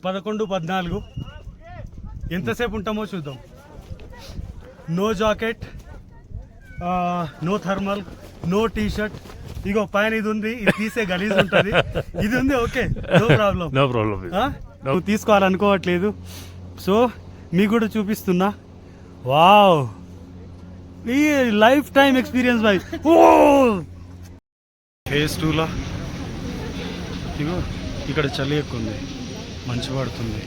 11, 14 ఎంతసేపు ఉంటామో చూద్దాం. No jacket, no thermal, no T shirt. ఇగో పైన ఇది ఉంది, ఇది తీసే గలీజ్ ఉంటుంది. ఇది ఉంది, ఓకే, నో ప్రాబ్లం. నువ్వు తీసుకోవాలనుకోవట్లేదు, సో మీకు కూడా చూపిస్తున్నా. వావ్, ఈ life time experience boy. Phase 2లా ఇగో ఇక్కడ చలి ఎక్కువ ఉంది, మంచు పడుతుంది,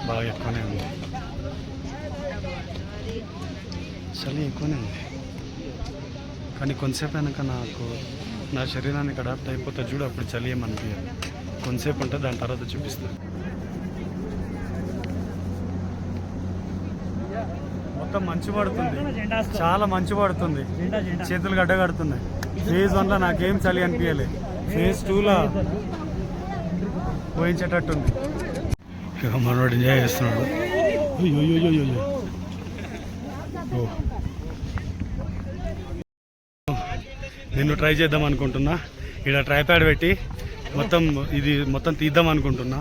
బాగా ఎక్కువనే ఉంది, చలి ఎక్కువనే ఉంది. కానీ కొంతసేపు అయినాక నా శరీరానికి అడాప్ట్ అయిపోతే చూడు, అప్పుడు చలి ఏమనిపించదు. కొంతసేపు ఉంటే దాని తర్వాత చూపిస్తాను. మొత్తం మంచు పడుతుంది, చాలా మంచు పడుతుంది, చేతులు గడ్డగడుతున్నాయి. ఫేజ్ 1లో నాకేం చలి అనిపించలేదు, ఫేజ్ 2లో పోయించేటట్టుంది. ఇక మనోడు ఎంజాయ్ చేస్తున్నాడు. నేను ట్రై చేద్దాం అనుకుంటున్నా, ఇక్కడ ట్రైప్యాడ్ పెట్టి మొత్తం తీద్దాం అనుకుంటున్నా.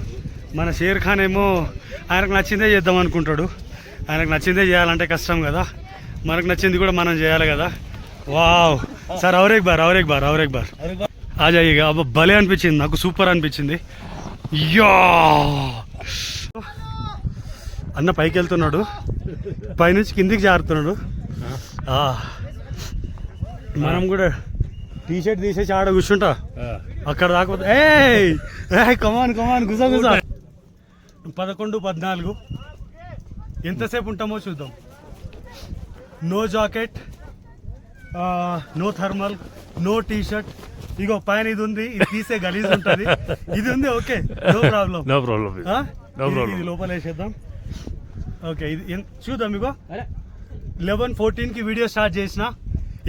మన షేర్ ఖాన్ ఏమో ఆయనకు నచ్చిందే చేద్దాం అనుకుంటాడు. ఆయనకు నచ్చిందే చేయాలంటే కష్టం కదా, మనకు నచ్చింది కూడా మనం చేయాలి కదా. వావ్ సార్, ఔర్ ఏక్ బార్ ఆ జాయిగా. అబ్బా భలే అనిపించింది, నాకు సూపర్ అనిపించింది. యా అన్న పైకి వెళ్తున్నాడు, పైనుంచి కిందికి జారుతున్నాడు. మనం కూడా టీ షర్ట్ తీసేసి ఆడ కూర్చుంటా, అక్కడ రాకపోతే కమాన్ గుజా 11, 14 ఎంతసేపు ఉంటామో చూద్దాం. No jacket, no thermal, no T shirt. ఇగో పైన ఇది ఉంది, ఇది తీసే గలీజ్ ఉంటుంది. ఇది ఉంది, ఓకే, నో ప్రాబ్లం. ఇది లోపల వేసేద్దాం. ఓకే, ఇది చూద్దాం. ఇగో 11-14కి వీడియో స్టార్ట్ చేసిన,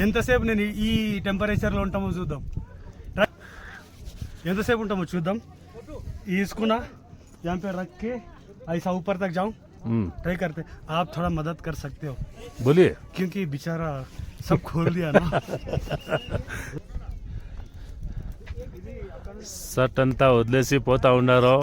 ఎంతసేపు నేను ఈ టెంపరేచర్లో ఉంటామో చూద్దాం. ఎంతసేపు ఉంటామో చూద్దాం. इसको यहाँ पे रख के ऐसा ऊपर तक जाऊं, ट्राई करते. आप थोड़ा मदद कर सकते हो? बोलिए. क्योंकि बेचारा सब खोल दिया ना. షర్ట్ అంతా వదిలేసి పోతా ఉన్నారు.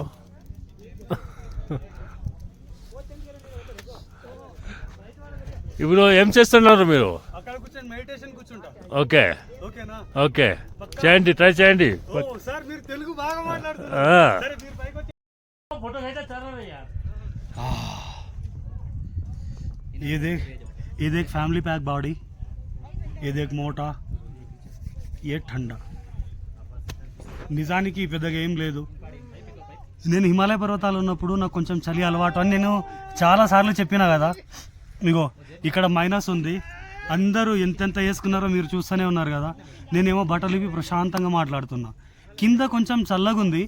ఇప్పుడు ఏం చేస్తున్నారు మీరు? అక్కడ కూర్చొని మెడిటేషన్ కూర్చుంటా. ఓకే, ఓకేనా? ఓకే, చేయండి, ట్రై చేయండి. సార్ మీరు తెలుగు బాగా మాట్లాడుతున్నారు. ये देख फैमिली पैक बॉडी, ये देख मोटा, ये ठंडा. నిజానికి పెద్దగా ఏం లేదు. నేను హిమాలయ పర్వతాలు ఉన్నప్పుడు నాకు కొంచెం చలి అలవాటు అని నేను చాలాసార్లు చెప్పినా కదా. ఇగో ఇక్కడ మైనస్ ఉంది, అందరూ ఎంతెంత వేసుకున్నారో మీరు చూస్తూనే ఉన్నారు కదా. నేనేమో బట్టలు ఇవి ప్రశాంతంగా మాట్లాడుతున్నా. కింద కొంచెం చల్లగా ఉంది,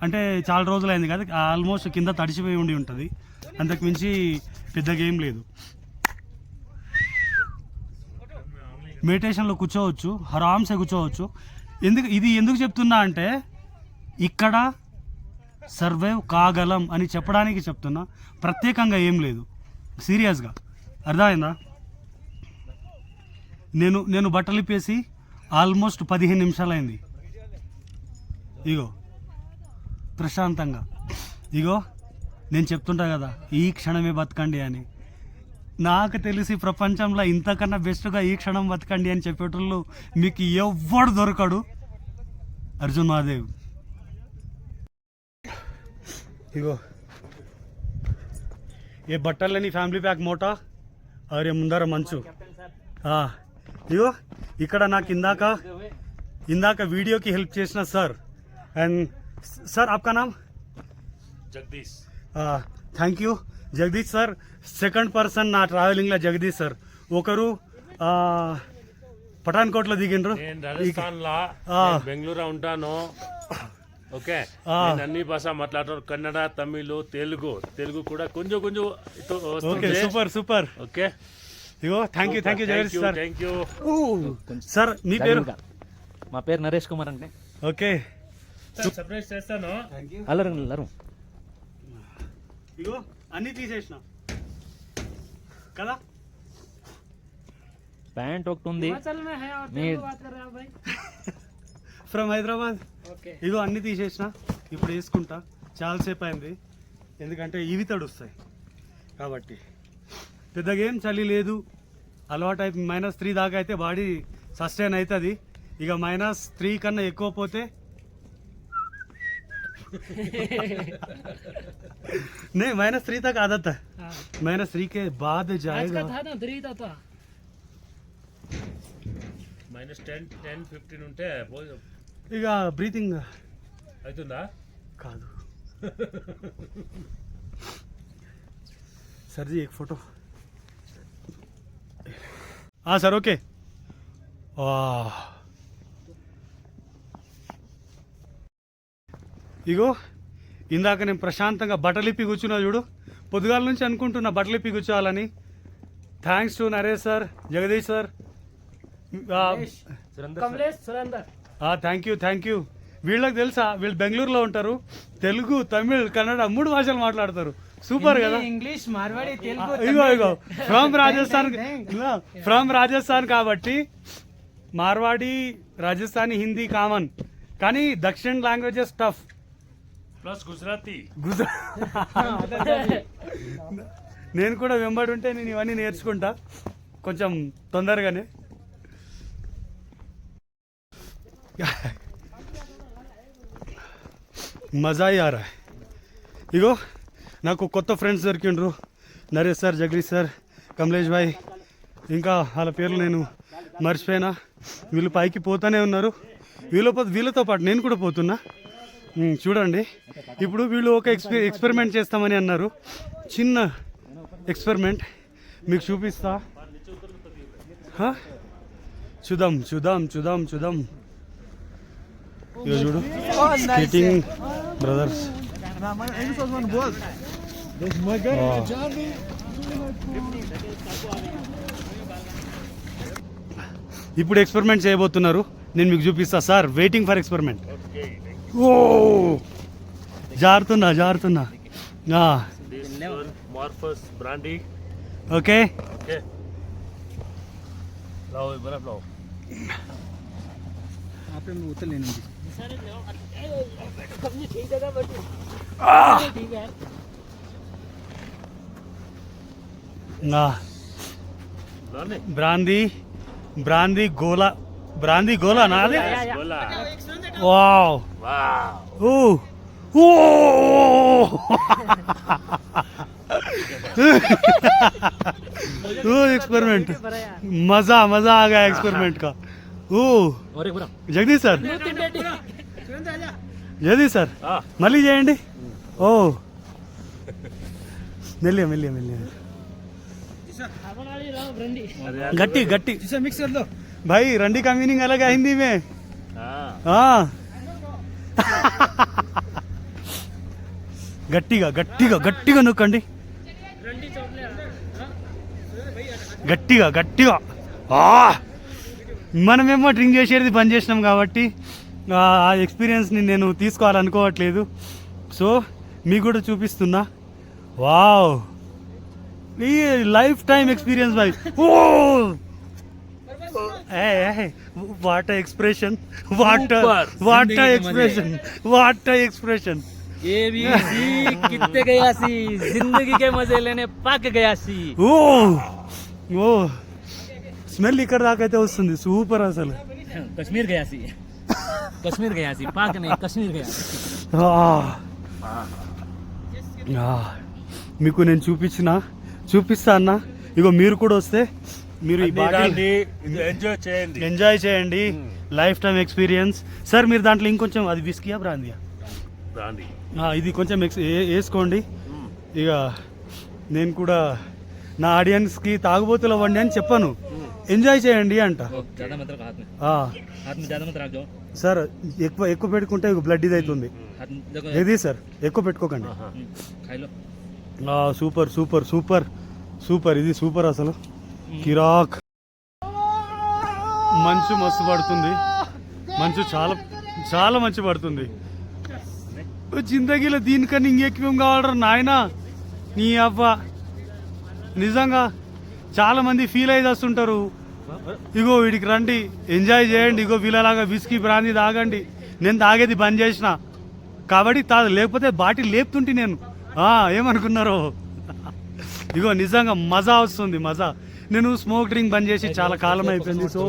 అంటే చాలా రోజులైంది కదా, ఆల్మోస్ట్ కింద తడిచిపోయి ఉండి ఉంటుంది. అంతకు మించి పెద్దగా ఏం లేదు. మెడిటేషన్లో కూర్చోవచ్చు, ఆరామ్సే కూర్చోవచ్చు. ఎందుకు చెప్తున్నా అంటే ఇక్కడ సర్వైవ్ కాగలం అని చెప్పడానికి చెప్తున్నా, ప్రత్యేకంగా ఏం లేదు. సీరియస్గా అర్థమైందా? నేను బట్టలు ఇప్పేసి ఆల్మోస్ట్ 15 నిమిషాలైంది. ఇగో ప్రశాంతంగా. ఇగో నేను చెప్తుంటా కదా, ఈ క్షణమే బతకండి అని. నాకు తెలిసి ప్రపంచంలో ఇంతకన్నా బెస్ట్గా ఈ క్షణం బతకండి అని చెప్పేటోళ్ళు మీకు ఎవ్వడు దొరకడు. అర్జున్ మహాదేవ్. ఇగో ఏ బట్టలని ఫ్యామిలీ ప్యాక్ మోటా, అరే ముందర మంచు. ఇగో ఇక్కడ నాకు ఇందాక వీడియోకి హెల్ప్ చేసిన సార్. అండ్ సార్ ఆప్కా నామ్? Jagadish. Thank you Jagadish sir. Second person నా ట్రావెలింగ్లో జగదీష్ సార్. ఒకరు పఠాన్కోట్లో దిగిండ్రు, బెంగళూరు ఉంటాను. ఓకే, అన్ని భాష మాట్లాడతారు, కన్నడ, తమిళ్, తెలుగు కూడా కొంచెం. Okay, super. ఓకే, ఇగో thank you Jagadish sir. Thank you sir. మీ పేరు? మా పేరు నరేష్ కుమార్ అండి. ఓకే, సర్ప్రైజ్ చేస్తాను. అల్లరు ఇగో అన్ని తీసేసిన కదా. ప్యాంట్ ఒకటి ఉంది ఫ్రమ్ హైదరాబాద్. ఇగో అన్ని తీసేసిన, ఇప్పుడు వేసుకుంటా. చాలాసేపు అయింది, ఎందుకంటే ఇవి తడుస్తాయి కాబట్టి. పెద్దగా ఏం చలి లేదు, అలవాటు అయిపోయి -3 దాకా అయితే బాడీ సస్టైన్ అవుతుంది. ఇక -3 కన్నా ఎక్కువ పోతే नहीं -3 तक आदत है. -3 के बाद जाएगा. -10-15 ఉంటే ఇక బ్రీతింగ్ అవుతుందా? కాదు. सर जी एक फोटो. हाँ सर ओके. ఇగో ఇందాక నేను ప్రశాంతంగా బట్టలిప్పి కూర్చున్నా చూడు. పొద్దుగాల నుంచి అనుకుంటున్నా బట్టలిప్పి కూర్చోవాలని. Thanks to Naresh sir, Jagadish sir, thank you. వీళ్ళకి తెలుసా, వీళ్ళు బెంగళూరులో ఉంటారు. తెలుగు, తమిళ్, కన్నడ 3 భాషలు మాట్లాడతారు. సూపర్ కదా. ఇంగ్లీష్, మార్వాడి, తెలుగు. ఇగో ఫ్రమ్ రాజస్థాన్ కాబట్టి మార్వాడి, రాజస్థానీ, హిందీ కామన్, కానీ దక్షిణ లాంగ్వేజెస్ టఫ్. ప్లస్ గుజరాతీ. నేను కూడా వెంబడి ఉంటే నేను ఇవన్నీ నేర్చుకుంటా కొంచెం తొందరగానే. మజా ఆ రా. ఇగో నాకు కొత్త ఫ్రెండ్స్ దొరికిండ్రు. నరేష్ సార్, జగదీష్ సార్, కమలేష్ భాయ్, ఇంకా వాళ్ళ పేర్లు నేను మర్చిపోయినా. వీళ్ళు పైకి పోతూనే ఉన్నారు. వీళ్ళతో పాటు నేను కూడా పోతున్నా. చూడండి, ఇప్పుడు వీళ్ళు ఒక ఎక్స్పెరిమెంట్ చేస్తామని అన్నారు. చిన్న ఎక్స్పెరిమెంట్ మీకు చూపిస్తా. చూద్దాం చూద్దాం చూద్దాం చూద్దాం. ఇక చూడు, స్కేటింగ్ బ్రదర్స్. ఇప్పుడు ఎక్స్పెరిమెంట్ చేయబోతున్నారు. నేను మీకు చూపిస్తా సార్. Waiting for experiment. ఓ జారుతున్నా. Morpheus brandy. ఓకే ఓకే लाओ बर्फ लाओ. आप में उतर लेने दीजिए. लाने ब्रांदी गोला ना दे. बोला वाओ वाह. ओ एक्सपेरिमेंट. मजा आ गया एक्सपेरिमेंट का. और एक జగదీష్ సార్, జగదీష్ సార్ మళ్ళీ చేయండి. ఓ మెల్లిగా गट्टी मिक्स कर दो भाई. रंडी का मीनिंग अलग है हिंदी में. हाँ గట్టిగా నొక్కండి. గట్టిగా. మనమేమో డ్రింక్ చేసేది బంద్ చేసినాం కాబట్టి ఆ ఎక్స్పీరియన్స్ని నేను తీసుకోవాలనుకోవట్లేదు. సో మీకు కూడా చూపిస్తున్నా. వావ్, ఈ లైఫ్ టైం ఎక్స్పీరియన్స్ భాయ్. Oh what expression. ఏబీసీ కిత్తే గయాసి జిందగీ కే మజే లేనే పాక్ గయాసి. ఓ స్మెల్ ఇక్కడ దాకైతే వస్తుంది. సూపర్ అసలు. కశ్మీర్ గయాసి పాక్ నే కశ్మీర్ గయాసి. మీకు నేను చూపిస్తా అన్న. ఇగో మీరు కూడా వస్తే మీరు ఈ బాటిల్ ఎంజాయ్ చేయండి. Life time experience. సార్ మీరు దాంట్లో ఇంకొంచెం, అది విస్కీయా బ్రాందీయా? బ్రాండీ. ఇది కొంచెం వేసుకోండి. ఇక నేను కూడా నా ఆడియన్స్కి తాగుబోతులు అవ్వండి అని చెప్పను, ఎంజాయ్ చేయండి అంట. సార్ ఎక్కువ పెట్టుకుంటే బ్లడ్ ఇది అవుతుంది. ఏది సార్ ఎక్కువ పెట్టుకోకండి. సూపర్ ఇది సూపర్ అసలు. కిరాక్. మంచు మస్తు పడుతుంది. మంచు చాలా మంచి పడుతుంది. జిందగీలో దీనికన్నా ఇంకెక్కువ కావాలరా నాయనా. నీ అవ్వ నిజంగా చాలా మంది ఫీల్ అయ్యి వస్తుంటారు. ఇగో వీడికి రండి, ఎంజాయ్ చేయండి. ఇగో వీళ్ళలాగా విస్కీ బ్రాందీ తాగండి. నేను తాగేది బంద్ చేసిన కాబట్టి లేకపోతే బాటిల్ లేపుతుంటే నేను ఏమనుకున్నారు? ఇగో నిజంగా మజా వస్తుంది, మజా. నేను స్మోక్ డ్రింక్ బంద్ చేసి చాలా కాలం అయిపోయింది. సో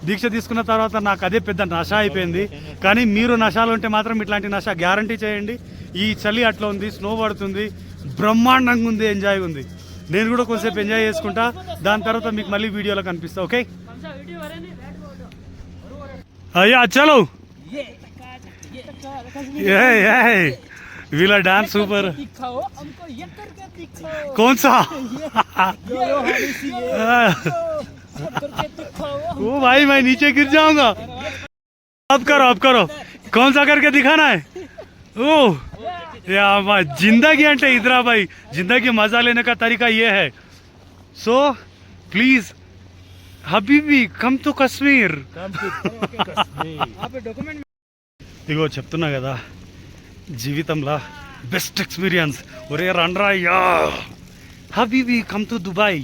దీక్ష తీసుకున్న తర్వాత నాకు అదే పెద్ద నష అయిపోయింది. కానీ మీరు నషాలు ఉంటే మాత్రం ఇట్లాంటి నష గ్యారంటీ చేయండి. ఈ చలి అట్లా ఉంది, స్నో పడుతుంది, బ్రహ్మాండంగా ఉంది, ఎంజాయ్ ఉంది. నేను కూడా కొంచెంసేపు ఎంజాయ్ చేసుకుంటా, దాని తర్వాత మీకు మళ్ళీ వీడియోలో కనిపిస్తా. ఓకే అయ్యా చలో. వీళ్ళ డాన్స్ సూపర్. दिखाओ हमको ये करके दिखाओ कौन सा? यो हनी सी करके दिखाओ ओ भाई मैं नीचे गिर जाऊंगा. अब करो कौन सा करके दिखाना है? ओ या जिंदगी అంటే इधरा भाई, जिंदगी मजा लेने का तरीका ये है. सो प्लीज हबीबी कम टू कश्मीर. ఇగో చెప్తున్నా కదా, జీవితంలో బెస్ట్ ఎక్స్పీరియన్స్. ఒరే రండ్రా యా హబీబీ come to Dubai.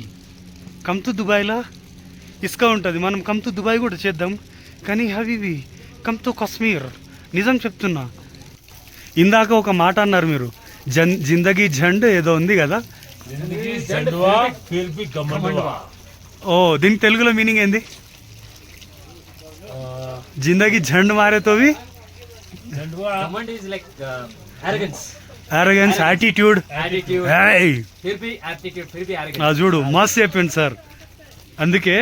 Come to దుబాయ్లో ఇసుక ఉంటుంది, మనం కమ్ టు దుబాయ్ కూడా చేద్దాం. కానీ హబీబీ కమ్ టు కశ్మీర్. నిజం చెప్తున్నా. ఇందాక ఒక మాట అన్నారు మీరు, జిందగీ జండ్ ఏదో ఉంది కదా. ఓ దీని తెలుగులో మీనింగ్ ఏంది? జిందగీ జండ్ మారేతోవి command is like arrogance arrogance attitude. Hey फिर भी एप्टीट्यूड फिर भी arrogance. చూడు మస్తు చెప్పింది సార్. అందుకే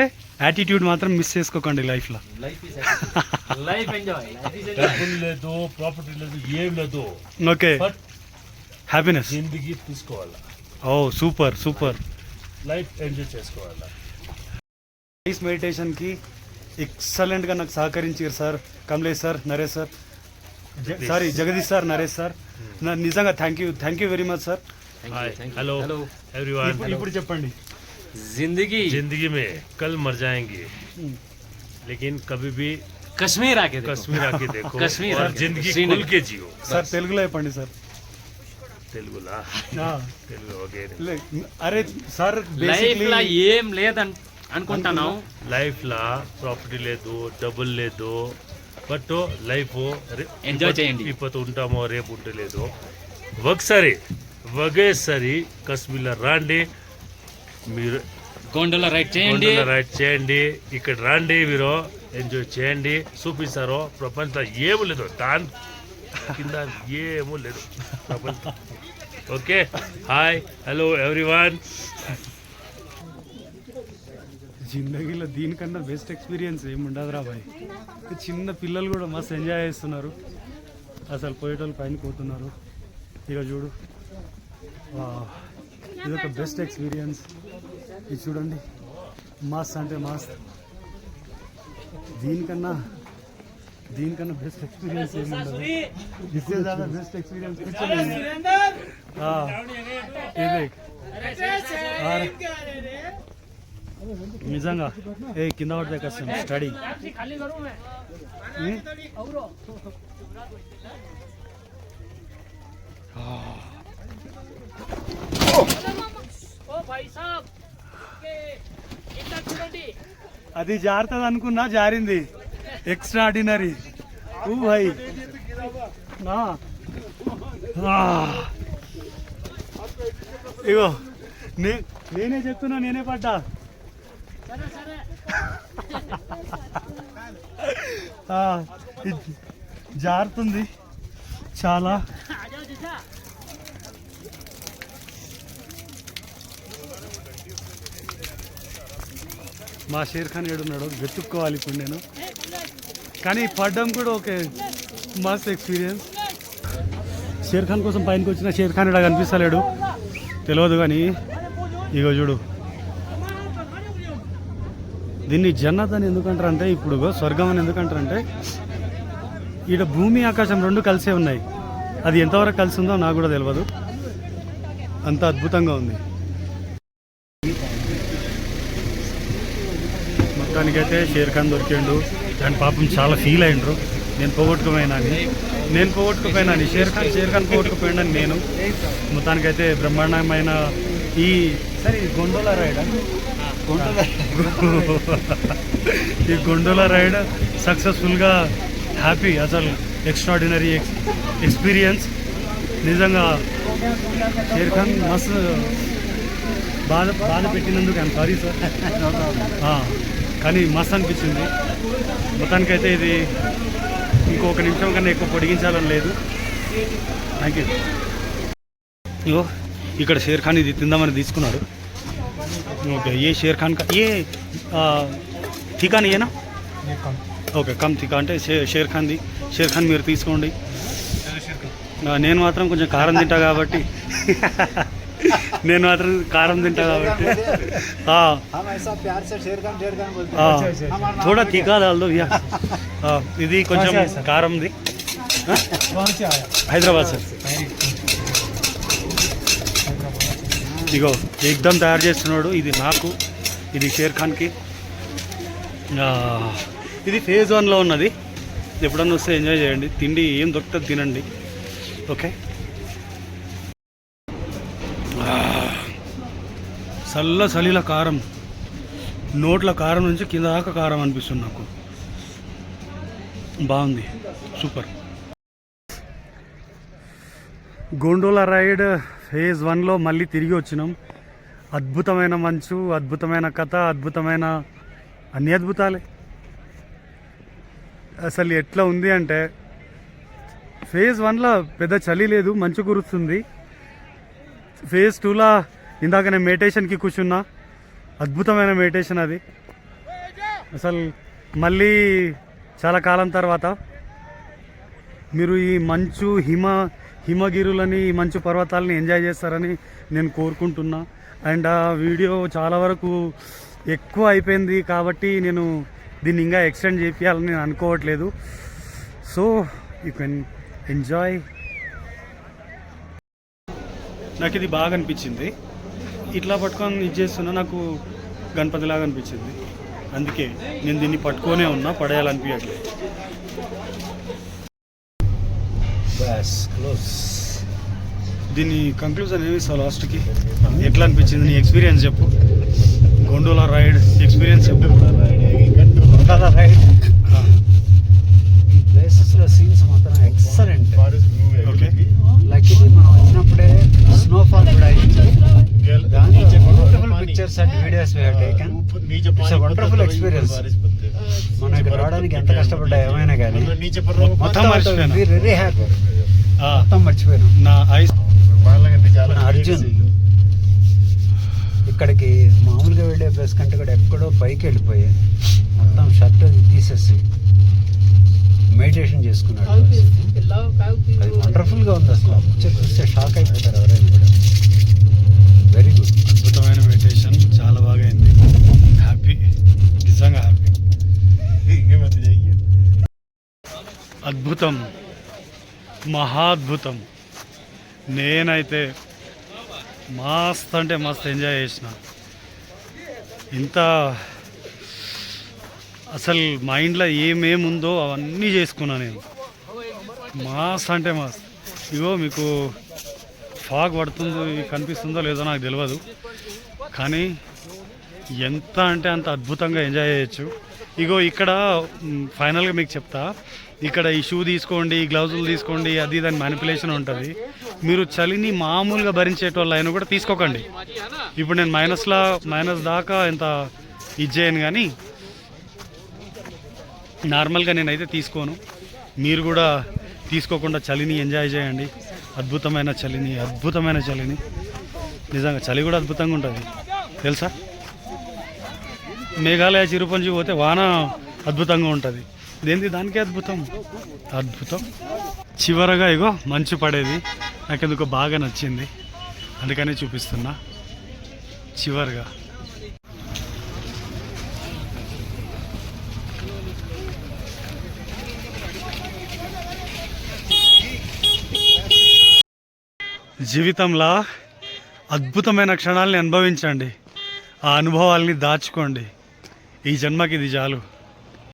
యాటిట్యూడ్ మాత్రం మిస్ చేసుకోకండి లైఫ్లో. life is life enjoy life is enjoy. డబ్బులు లేదు, ప్రాపర్టీ లేదు, ఏం లేదు, ఓకే బట్ హ్యాపీనెస్. జిందగీ తీసుకోవాలా, ఓ సూపర్ సూపర్. లైఫ్ ఎంజాయ్ చేసుకోవాలా. నైస్ మెడిటేషన్కి ఎక్సలెంట్గా నాకు సహకరించారు sir, Kamlesh sir, Naresh sir, sorry Jagadish sir, Naresh sir. నిజంగా thank you very much sir. Hello everyone. ఇప్పుడు చెప్పండి. जिंदगी में कल मर जाएंगे, लेकिन कभी भी कश्मीर आके देखो. कश्मीर आके देखो कश्मीर और आके जिंदगी श्रीनगर. खुल के जियो. సార్ తెలుగులో చెప్పండి సార్. తెలుగులా తెలుగు ఓకే. అరే సార్ లైఫ్ లా ఏం లేదని అనుకుంటాను. లైఫ్ లా ప్రాపర్టీ లేదు, డబ్బులు లేదు, బట్ లైఫ్ ఎంజాయ్ చేయండి. ఇప్పుడు ఉంటామో రేపు ఉండలేదు. ఒకేసారి కాశ్మీర్లో రాండి, మీరు గోండోలా రైడ్ చేయండి, గోండోలా రైడ్ చేయండి, ఇక్కడ రాండి, మీరు ఎంజాయ్ చేయండి. చూపిస్తారు ప్రపంచంలో ఏమీ లేదు, దాని కింద ఏమూ లేదు ప్రపంచం. Okay hi hello everyone. జిందగీలో దీనికన్నా బెస్ట్ ఎక్స్పీరియన్స్ ఏముండదురా బాయ్. చిన్న పిల్లలు కూడా మస్తు ఎంజాయ్ చేస్తున్నారు. అసలు పోయేటోళ్ళు పైన పోతున్నారు. ఇక చూడు, ఇది ఒక బెస్ట్ ఎక్స్పీరియన్స్. ఇది చూడండి, మస్త్ అంటే మస్త్. దీనికన్నా బెస్ట్ ఎక్స్పీరియన్స్ ఏముండదు. ఇదే దాదా బెస్ట్ ఎక్స్పీరియన్స్. ఇదే నిజంగా ఏ కింద పడితే కష్టం స్టడీ. అది జారుతుంది అనుకున్నా, జారింది. Extra ordinary. ఓ భాయ్ ఇగో నేనే చెప్తున్నా, నేనే పడ్డా. జారుతుంది చాలా. మా షేర్ ఖాన్ ఏడున్నాడు వెతుక్కోవాలి ఇప్పుడు నేను. కానీ పడ్డం కూడా ఓకే మస్త్ ఎక్స్పీరియన్స్. షేర్ ఖాన్ కోసం పైనకి వచ్చిన షేర్ ఖాన్ ఇక్కడ కనిపిస్తలేడు, తెలియదు. కానీ ఇగో చూడు, దీన్ని జన్నత్ అని ఎందుకంటారంటే, ఇప్పుడు స్వర్గం అని ఎందుకంటారంటే, ఈడ భూమి ఆకాశం రెండు కలిసే ఉన్నాయి. అది ఎంతవరకు కలిసి ఉందో నాకు కూడా తెలియదు, అంత అద్భుతంగా ఉంది. మొత్తానికైతే షేర్ ఖాన్ దొరికిండు. అండ్ పాపం చాలా ఫీల్ అయ్యిండ్రు, నేను పోగొట్టుకుపోయినాని. షేర్ ఖాన్ పోగొట్టుకుపోయిండని నేను. మొత్తానికైతే బ్రహ్మాండమైన ఈ గొండోలా రైడ్ ఈ గొండోలా రైడ్ సక్సెస్ఫుల్గా హ్యాపీ. అసలు ఎక్స్ట్రాడినరీ ఎక్స్పీరియన్స్. నిజంగా షేర్ ఖాన్ మస్తు బాధ పెట్టినందుకు ఐఎమ్ సారీ సార్. కానీ మస్తు అనిపించింది మొత్తానికైతే. ఇది ఇంకొక నిమిషం కన్నా ఎక్కువ పొడిగించాలని లేదు. Thank you. ఇగో ఇక్కడ షేర్ ఖాన్ ఇది తిందామని తీసుకున్నాడు. ఓకే ఏ షేర్ ఖాన్ కా ఏ ఠికానా ఏనా? ఓకే కమ్ ఠికా అంటే షేర్ ఖాన్ది. షేర్ ఖాన్ మీరు తీసుకోండి. నేను మాత్రం కొంచెం కారం తింటా కాబట్టి थोड़ा तीखा डाल दो भैया. ఇది కొంచెం కారంది. హైదరాబాద్ సార్. ఇగో ఎగ్దమ్ తయారు చేస్తున్నాడు. ఇది నాకు, ఇది షేర్ ఖాన్కి. ఇది ఫేజ్ 1లో ఉన్నది. ఎప్పుడన్నా వస్తే ఎంజాయ్ చేయండి. తిండి ఏం దొరుకుతుంది తినండి. ఓకే చలిల కారం, నోట్ల కారం నుంచి కింద దాకా కారం అనిపిస్తుంది నాకు. బాగుంది, సూపర్. గోండోలా రైడ్ ఫేజ్ 1లో మళ్ళీ తిరిగి వచ్చినాం. అద్భుతమైన మంచు, అద్భుతమైన కథ, అద్భుతమైన అన్ని అద్భుతాలే. అసలు ఎట్లా ఉంది అంటే ఫేజ్ 1లో పెద్ద చలి లేదు, మంచు కురుస్తుంది. ఫేజ్ 2లో ఇందాక నేను మెడిటేషన్కి కూర్చున్నా. అద్భుతమైన మెడిటేషన్ అది. అసలు మళ్ళీ చాలా కాలం తర్వాత మీరు ఈ మంచు హిమగిరులని, ఈ మంచు పర్వతాలని ఎంజాయ్ చేస్తారని నేను కోరుకుంటున్నా. అండ్ ఆ వీడియో చాలా వరకు ఎక్కువ అయిపోయింది కాబట్టి నేను దీన్ని ఇంకా ఎక్స్టెండ్ చేయాలని నేను అనుకోవట్లేదు. So you can enjoy. నాకు ఇది బాగా అనిపించింది. ఇట్లా పట్టుకొని ఇది చేస్తున్నా నాకు గణపతిలాగా అనిపించింది. అందుకే నేను దీన్ని పట్టుకొనే ఉన్నా, పడేయాలనిపించట్లేదు. దీని కంక్లూజన్ ఏమి ఇస్తావు లాస్ట్కి? ఎట్లా అనిపించింది నీ ఎక్స్పీరియన్స్ చెప్పు. గోండోలా రైడ్ ఎక్స్పీరియన్స్ చెప్పు. ప్లేసెస్లో సీన్స్ మాత్రం ఎక్సలెంట్. ఓకే లక్కీలీ మనం వచ్చినప్పుడే స్నోఫాల్ కూడా అయింది. Wonderful pictures and videos we have taken. It's a wonderful experience. మనం ఇక్కడ రావడానికి ఎంత కష్టపడ్డా ఏమైనా కానీ మొత్తం వెరీ హ్యాపీ. మొత్తం మర్చిపోయాను. నా ఐస్ అర్జున్ ఇక్కడికి మామూలుగా వెళ్ళే ప్లేస్ కంటే కూడా ఎక్కడో పైకి వెళ్ళిపోయి మొత్తం షర్ట్ తీసేసి మెడిటేషన్ చేసుకున్నాడు. అది వండర్ఫుల్గా ఉంది. అసలు పిక్చర్ చూస్తే షాక్ అయిపోతారు ఎవరైనా కూడా. Very good. అద్భుతమైన మెడిటేషన్, చాలా బాగా అయింది. హ్యాపీ, నిజంగా హ్యాపీ. అద్భుతం, మహాద్భుతం. నేనైతే మస్త్ అంటే మస్త్ ఎంజాయ్ చేసిన. ఇంత అసలు మైండ్లో ఏమేముందో అవన్నీ చేసుకున్నా నేను. మస్త్ అంటే మస్త్. ఇగో మీకు ఫాగ్ పడుతుందో కనిపిస్తుందో లేదో నాకు తెలియదు, కానీ ఎంత అంటే అంత అద్భుతంగా ఎంజాయ్ చేయొచ్చు. ఇగో ఇక్కడ ఫైనల్గా మీకు చెప్తా. ఇక్కడ ఈ షూ తీసుకోండి, ఈ గ్లౌజులు తీసుకోండి, అది దాని మ్యానిపులేషన్ ఉంటుంది. మీరు చలిని మామూలుగా భరించేటోళ్ళు అయినా కూడా తీసుకోకండి. ఇప్పుడు నేను మైనస్ దాకా ఎంత ఇది చేయను, కానీ నార్మల్గా నేనైతే తీసుకోను. మీరు కూడా తీసుకోకుండా చలిని ఎంజాయ్ చేయండి. అద్భుతమైన చలిని. నిజంగా చలి కూడా అద్భుతంగా ఉంటుంది తెలుసా. మేఘాలయ చిరుపంజి పోతే వాన అద్భుతంగా ఉంటుంది. దానికే అద్భుతం. చివరగా ఇగో మంచు పడేది నాకెందుకో బాగా నచ్చింది, అందుకనే చూపిస్తున్నా. చివరిగా జీవితంలో అద్భుతమైన క్షణాలని అనుభవించండి. ఆ అనుభవాల్ని దాచుకోండి. ఈ జన్మకి ఇది చాలు.